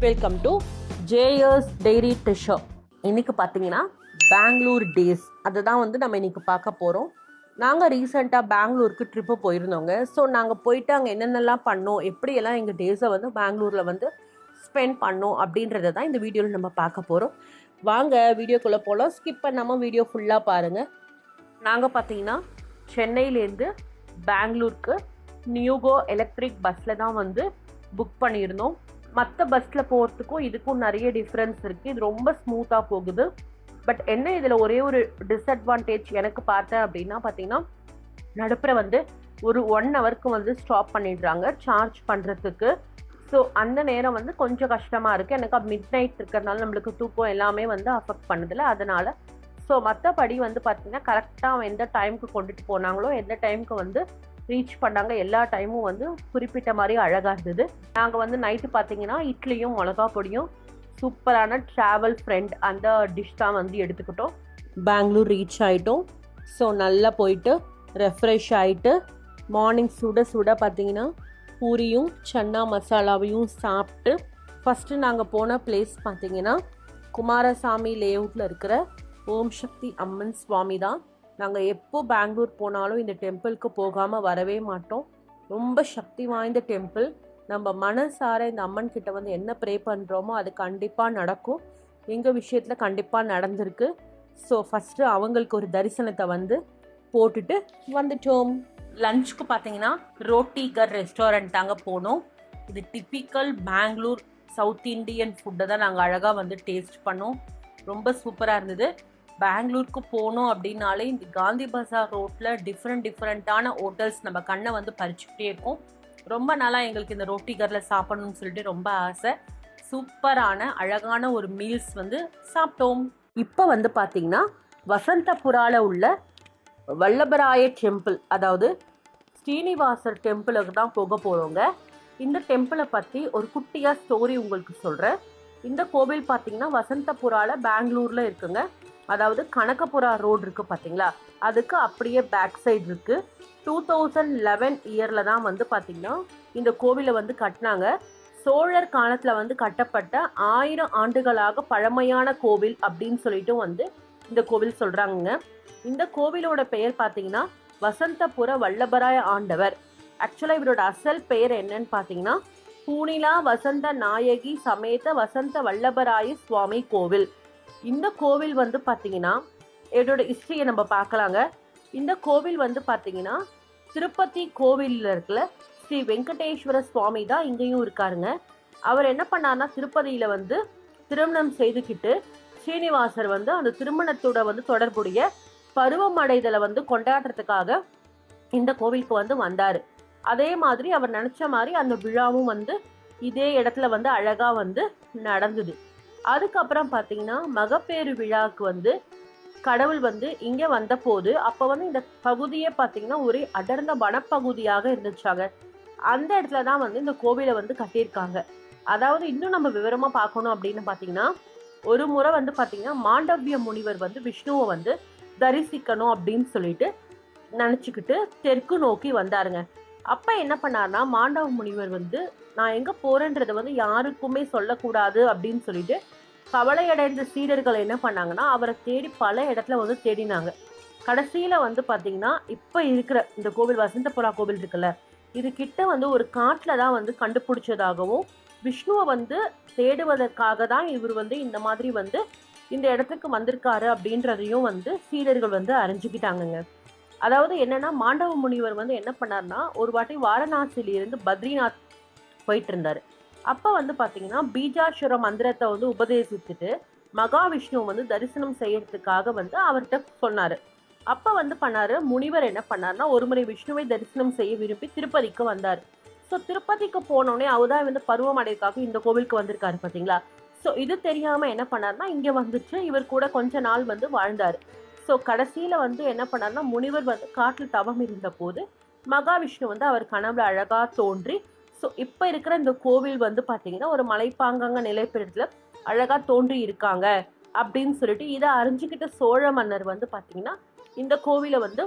Welcome to JS diary treasure. இன்னைக்கு பார்த்தீங்கன்னா Bangalore days அதை தான் வந்து நம்ம இன்னைக்கு பார்க்க போகிறோம். நாங்கள் ரீசெண்டாக பெங்களூருக்கு ட்ரிப்பு போயிருந்தோங்க. ஸோ நாங்கள் போயிட்டு அங்கே என்னென்னலாம் பண்ணோம், எப்படியெல்லாம் எங்கள் டேஸை வந்து பெங்களூரில் வந்து ஸ்பெண்ட் பண்ணோம் அப்படின்றத தான் இந்த வீடியோவில் நம்ம பார்க்க போகிறோம். வாங்க வீடியோக்குள்ளே போகலாம். ஸ்கிப் பண்ணாமல் வீடியோ ஃபுல்லாக பாருங்கள். நாங்கள் பார்த்தீங்கன்னா சென்னையிலேருந்து பெங்களூருக்கு நியூகோ எலக்ட்ரிக் பஸ்ஸில் தான் வந்து புக் பண்ணியிருந்தோம். மற்ற பஸ்ஸில் போகிறதுக்கும் இதுக்கும் நிறைய டிஃப்ரென்ஸ் இருக்குது. இது ரொம்ப ஸ்மூத்தாக போகுது. பட் என்ன இதில் ஒரே ஒரு டிஸ்அட்வான்டேஜ் எனக்கு பார்த்தேன் அப்படின்னா பார்த்தீங்கன்னா நடுப்புற வந்து ஒரு 1 ஹவருக்கு வந்து ஸ்டாப் பண்ணிடுறாங்க சார்ஜ் பண்ணுறதுக்கு. ஸோ அந்த நேரம் வந்து கொஞ்சம் கஷ்டமாக இருக்குது. எனக்கு மிட் நைட் இருக்கிறதுனால நம்மளுக்கு தூக்கம் எல்லாமே வந்து அஃபெக்ட் பண்ணுதில்ல, அதனால். ஸோ மற்றபடி வந்து பார்த்திங்கன்னா கரெக்டாக எந்த டைமுக்கு கொண்டுட்டு போனாங்களோ, எந்த டைமுக்கு வந்து ரீச் பண்ணாங்க, எல்லா டைமும் வந்து குறிப்பிட்ட மாதிரி அழகாக இருந்தது. நாங்கள் வந்து நைட்டு பார்த்தீங்கன்னா இட்லியும் மிளகா பொடியும் சூப்பரான ட்ராவல் ஃப்ரெண்ட் அந்த டிஷ் தான் வந்து எடுத்துக்கிட்டோம். பெங்களூர் ரீச் ஆகிட்டோம். ஸோ நல்லா போயிட்டு ரெஃப்ரெஷ் ஆகிட்டு மார்னிங் சுட சுட பார்த்தீங்கன்னா பூரியும் சன்னா மசாலாவையும் சாப்பிட்டு ஃபஸ்ட்டு நாங்கள் போன பிளேஸ் பார்த்தீங்கன்னா குமாரசாமி லேஅவுட்டில் இருக்கிற ஓம் சக்தி அம்மன் சுவாமி தான். நாங்கள் எப்போ பெங்களூர் போனாலும் இந்த டெம்பிளுக்கு போகாமல் வரவே மாட்டோம். ரொம்ப சக்தி வாய்ந்த டெம்பிள். நம்ம மனசார இந்த அம்மன் கிட்ட வந்து என்ன ப்ரே பண்ணுறோமோ அது கண்டிப்பாக நடக்கும். எங்கள் விஷயத்தில் கண்டிப்பாக நடந்திருக்கு. ஸோ ஃபஸ்ட்டு அவங்களுக்கு ஒரு தரிசனத்தை வந்து போட்டுட்டு வந்துட்டோம். லஞ்சுக்கு பார்த்தீங்கன்னா ரோட்டிகர் ரெஸ்டாரண்ட் தாங்க போனோம். இது டிப்பிக்கல் பெங்களூர் சவுத் இண்டியன் ஃபுட்டை தான் நாங்கள் அழகாக வந்து டேஸ்ட் பண்ணோம். ரொம்ப சூப்பராக இருந்தது. பெங்களூருக்கு போனோம் அப்படின்னாலே இந்த காந்தி பஜார் ரோட்டில் டிஃப்ரெண்ட்டான ஹோட்டல்ஸ் நம்ம கண்ணை வந்து பறிச்சுக்கிட்டே இருக்கும். ரொம்ப நாளாக எங்களுக்கு இந்த ரோட்டிகரில் சாப்பிடணும்னு சொல்லிட்டு ரொம்ப ஆசை. சூப்பரான அழகான ஒரு மீல்ஸ் வந்து சாப்பிட்டோம். இப்போ வந்து பார்த்தீங்கன்னா வசந்தபுராவில் உள்ள வல்லபராய டெம்பிள், அதாவது ஸ்ரீனிவாசர் டெம்பிளுக்கு தான் போக போகிறோங்க. இந்த டெம்பிளை பற்றி ஒரு குட்டியாக ஸ்டோரி உங்களுக்கு சொல்கிறேன். இந்த கோவில் பார்த்தீங்கன்னா வசந்தபுராவில் பெங்களூரில் இருக்குங்க. அதாவது கனகபுரா ரோடு இருக்குது பார்த்தீங்களா, அதுக்கு அப்படியே பேக் சைடு இருக்குது. 2011 இயரில் தான் வந்து பார்த்திங்கன்னா இந்த கோவிலை வந்து கட்டினாங்க. சோழர் காலத்தில் வந்து கட்டப்பட்ட 1000 ஆண்டுகளாக பழமையான கோவில் அப்படின்னு சொல்லிட்டு வந்து இந்த கோவில் சொல்கிறாங்க. இந்த கோவிலோட பெயர் பார்த்தீங்கன்னா வசந்தபுர வல்லபராய ஆண்டவர். ஆக்சுவலாக இவரோட அசல் பெயர் என்னன்னு பார்த்தீங்கன்னா பூனிலா வசந்த நாயகி சமேத வசந்த வல்லபராய சுவாமி கோவில். இந்த கோவில் வந்து பார்த்தீங்கன்னா இதோட ஹிஸ்ட்ரியை நம்ம பார்க்கலாங்க. இந்த கோவில் வந்து பார்த்தீங்கன்னா திருப்பதி கோவிலில் இருக்கிற ஸ்ரீ வெங்கடேஸ்வர சுவாமி தான் இங்கேயும் இருக்காருங்க. அவர் என்ன பண்ணார்னா திருப்பதியில் வந்து திருமணம் செய்துக்கிட்டு ஸ்ரீனிவாசர் வந்து அந்த திருமணத்தோட வந்து தொடர்புடைய பருவமடைதலை வந்து கொண்டாடுறதுக்காக இந்த கோவிலுக்கு வந்து வந்தார். அதே மாதிரி அவர் நினச்ச மாதிரி அந்த விழாவும் வந்து இதே இடத்துல வந்து அழகாக வந்து நடந்தது. அதுக்கப்புறம் பார்த்தீங்கன்னா மகப்பேறு விழாவுக்கு வந்து கடவுள் வந்து இங்கே வந்த போது அப்போ வந்து இந்த பகுதியே பார்த்தீங்கன்னா ஒரு அடர்ந்த வனப்பகுதியாக இருந்துச்சாங்க. அந்த இடத்துல தான் வந்து இந்த கோவிலை வந்து கட்டியிருக்காங்க. அதாவது இன்னும் நம்ம விவரமாக பார்க்கணும் அப்படின்னு பார்த்தீங்கன்னா ஒரு முறை வந்து பார்த்தீங்கன்னா மாண்டவிய முனிவர் வந்து விஷ்ணுவை வந்து தரிசிக்கணும் அப்படின்னு சொல்லிட்டு நினச்சிக்கிட்டு தெற்கு நோக்கி வந்தாருங்க. அப்போ என்ன பண்ணார்னா மாண்டவ முனிவர் வந்து நான் எங்கே போகிறேன்றதை வந்து யாருக்குமே சொல்லக்கூடாது அப்படின்னு சொல்லிட்டு கவலையடைந்த சீடர்கள் என்ன பண்ணாங்கன்னா அவரை தேடி பல இடத்துல வந்து தேடினாங்க. கடைசியில் வந்து பார்த்தீங்கன்னா இப்போ இருக்கிற இந்த கோவில் வசந்தபுரா கோவில் இருக்குல்ல, இது கிட்ட வந்து ஒரு காட்டில் தான் வந்து கண்டுபிடிச்சதாகவும் விஷ்ணுவை வந்து தேடுவதற்காக தான் இவர் வந்து இந்த மாதிரி வந்து இந்த இடத்துக்கு வந்திருக்காரு அப்படின்றதையும் வந்து சீடர்கள் வந்து அறிஞ்சுக்கிட்டாங்கங்க. அதாவது என்னன்னா மாண்டவ முனிவர் வந்து என்ன பண்ணார்னா ஒரு வாட்டி வாரணாசியிலிருந்து பத்ரிநாத் போயிட்டு இருந்தார். அப்போ வந்து பார்த்தீங்கன்னா பீஜாசுர மந்திரத்தை வந்து உபதேசித்துட்டு மகாவிஷ்ணு வந்து தரிசனம் செய்யறதுக்காக வந்து அவர்கிட்ட சொன்னார். அப்போ வந்து பண்ணார் முனிவர் என்ன பண்ணார்னா ஒரு முறை விஷ்ணுவை தரிசனம் செய்ய விரும்பி திருப்பதிக்கு வந்தார். ஸோ திருப்பதிக்கு போனோடனே அவர்தான் வந்து பருவமடைக்காக இந்த கோவிலுக்கு வந்திருக்காரு பார்த்தீங்களா. ஸோ இது தெரியாமல் என்ன பண்ணார்னா இங்கே வந்துச்சு இவர் கூட கொஞ்ச நாள் வந்து வாழ்ந்தார். ஸோ கடைசியில் வந்து என்ன பண்ணார்னா முனிவர் வந்து காட்டில் தவம் இருந்த போது மகாவிஷ்ணு வந்து அவர் கனவுல அழகாக தோன்றி ஸோ இப்போ இருக்கிற இந்த கோவில் வந்து பார்த்தீங்கன்னா ஒரு மலைப்பாங்காங்க நிலைப்பெறத்தில் அழகாக தோன்றி இருக்காங்க அப்படின்னு சொல்லிட்டு இதை அறிஞ்சிக்கிட்ட சோழ மன்னர் வந்து பார்த்தீங்கன்னா இந்த கோவிலை வந்து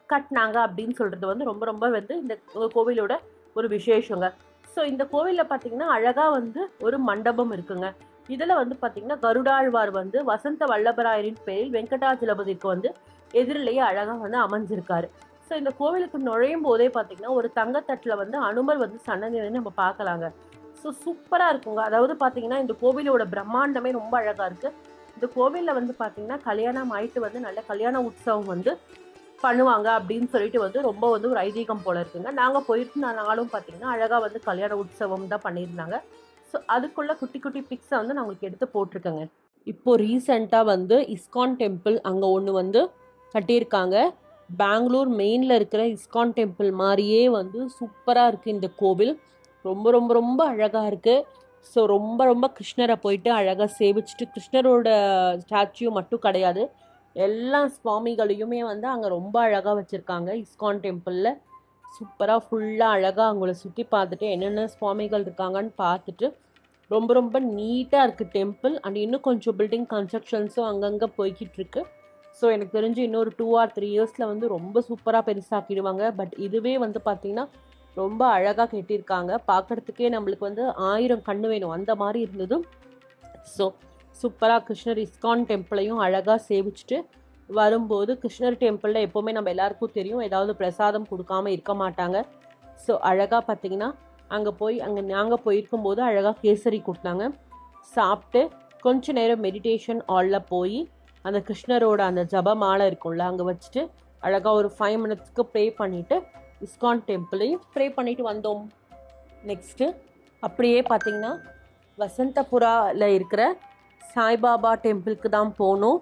கட்டினாங்க அப்படின்னு சொல்கிறது வந்து ரொம்ப ரொம்ப வந்து இந்த கோவிலோட ஒரு விசேஷங்க. ஸோ ஸோ இந்த கோவிலில் பார்த்தீங்கன்னா அழகாக வந்து ஒரு மண்டபம் இருக்குங்க. இதில் வந்து பார்த்தீங்கன்னா கருடாழ்வார் வந்து வசந்த வல்லபராயரின் பேரில் வெங்கடாஜலபதிக்கு வந்து எதிரிலேயே அழகாக வந்து அமைஞ்சிருக்காரு. ஸோ இந்த கோவிலுக்கு நுழையும் போதே பார்த்தீங்கன்னா ஒரு தங்கத்தட்டில் வந்து அனுமர் வந்து சன்னதி வந்து நம்ம பார்க்கலாங்க. ஸோ சூப்பராக இருக்குங்க. அதாவது பார்த்தீங்கன்னா இந்த கோவிலோட பிரம்மாண்டமே ரொம்ப அழகாக இருக்குது. இந்த கோவிலில் வந்து பார்த்தீங்கன்னா கல்யாணம் ஆயிட்டு வந்து நல்ல கல்யாண உற்சவம் வந்து பண்ணுவாங்க அப்படின்னு சொல்லிட்டு வந்து ரொம்ப வந்து ஒரு ஐதீகம் போல இருக்குங்க. நாங்கள் போயிருந்த நாளும் பார்த்தீங்கன்னா அழகாக வந்து கல்யாண உற்சவம் தான் பண்ணியிருந்தாங்க. ஸோ அதுக்குள்ள குட்டி குட்டி பிக்ஸை வந்து நான் உங்களுக்கு எடுத்து போட்டிருக்கேங்க. இப்போ ரீசெண்டாக வந்து இஸ்கான் டெம்பிள் அங்கே ஒன்று வந்து கட்டியிருக்காங்க. பெங்களூர் மெயினில் இருக்கிற இஸ்கான் டெம்பிள் மாதிரியே வந்து சூப்பராக இருக்குது இந்த கோவில். ரொம்ப ரொம்ப ரொம்ப அழகாக இருக்குது. ஸோ ரொம்ப ரொம்ப கிருஷ்ணரை போயிட்டு அழகாக சேவிச்சுட்டு, கிருஷ்ணரோட ஸ்டாச்சு மட்டும் கிடையாது, எல்லா சுவாமிகளையுமே வந்து அங்கே ரொம்ப அழகாக வச்சுருக்காங்க இஸ்கான் டெம்பிளில். சூப்பராக ஃபுல்லாக அழகாக அவங்கள சுற்றி பார்த்துட்டு என்னென்ன சுவாமிகள் இருக்காங்கன்னு பார்த்துட்டு ரொம்ப ரொம்ப நீட்டாக இருக்குது டெம்பிள். அண்ட் இன்னும் கொஞ்சம் பில்டிங் கன்ஸ்ட்ரக்ஷன்ஸும் அங்கங்கே போய்கிட்டு இருக்கு. ஸோ எனக்கு தெரிஞ்சு இன்னொரு 2 or 3 இயர்ஸில் வந்து ரொம்ப சூப்பராக பெருசாக்கிடுவாங்க. பட் இதுவே வந்து பார்த்திங்கன்னா ரொம்ப அழகாக கட்டியிருக்காங்க. பார்க்குறதுக்கே நம்மளுக்கு வந்து 1000 கண்ணு வேணும் அந்த மாதிரி இருந்தது. ஸோ சூப்பராக கிருஷ்ணர் இஸ்கான் டெம்பிளையும் அழகாக சேவிச்சுட்டு வரும்போது, கிருஷ்ணர் டெம்பிளில் எப்போவுமே நம்ம எல்லாருக்கும் தெரியும் ஏதாவது பிரசாதம் கொடுக்காம இருக்க மாட்டாங்க. ஸோ அழகாக பார்த்திங்கன்னா அங்கே நாங்கள் போயிருக்கும்போது அழகாக கேசரி கொடுத்தாங்க. சாப்பிட்டு கொஞ்ச நேரம் மெடிடேஷன் ஹாலில் போய் அந்த கிருஷ்ணரோட அந்த ஜப மாலை இருக்கும்ல அங்கே வச்சுட்டு அழகாக ஒரு 5 minutesக்கு ப்ரே பண்ணிவிட்டு இஸ்கான் டெம்பிளையும் ப்ரே பண்ணிவிட்டு வந்தோம். நெக்ஸ்ட்டு அப்படியே பார்த்திங்கன்னா வசந்தபுராவில் இருக்கிற சாய்பாபா டெம்பிளுக்கு தான் போனோம்.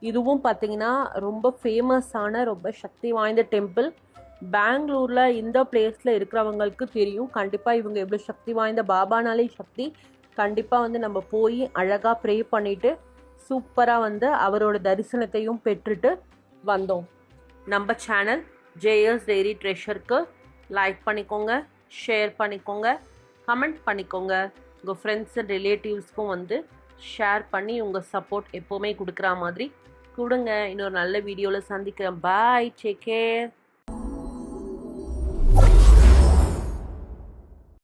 இதுவும் பார்த்திங்கன்னா ரொம்ப ஃபேமஸான ரொம்ப சக்தி வாய்ந்த டெம்பிள். பெங்களூரில் இந்த பிளேஸில் இருக்கிறவங்களுக்கு தெரியும் கண்டிப்பாக இவங்க எவ்வளோ சக்தி வாய்ந்த, பாபானாலே சக்தி. கண்டிப்பாக வந்து நம்ம போய் அழகாக ப்ரே பண்ணிவிட்டு சூப்பராக வந்து அவரோட தரிசனத்தையும் பெற்றுட்டு வந்தோம். நம்ம சேனல் ஜேஎஸ் டெய்ரி ட்ரெஷருக்கு லைக் பண்ணிக்கோங்க, ஷேர் பண்ணிக்கோங்க, கமெண்ட் பண்ணிக்கோங்க. உங்கள் ஃப்ரெண்ட்ஸ் அண்ட் ரிலேட்டிவ்ஸ்க்கும் வந்து ஷேர் பண்ணி உங்கள் சப்போர்ட் எப்போவுமே கொடுக்குற மாதிரி கொடுங்க. இன்னொரு நல்ல வீடியோவில் சந்திக்கிறேன். பாய், டேக் கேர்.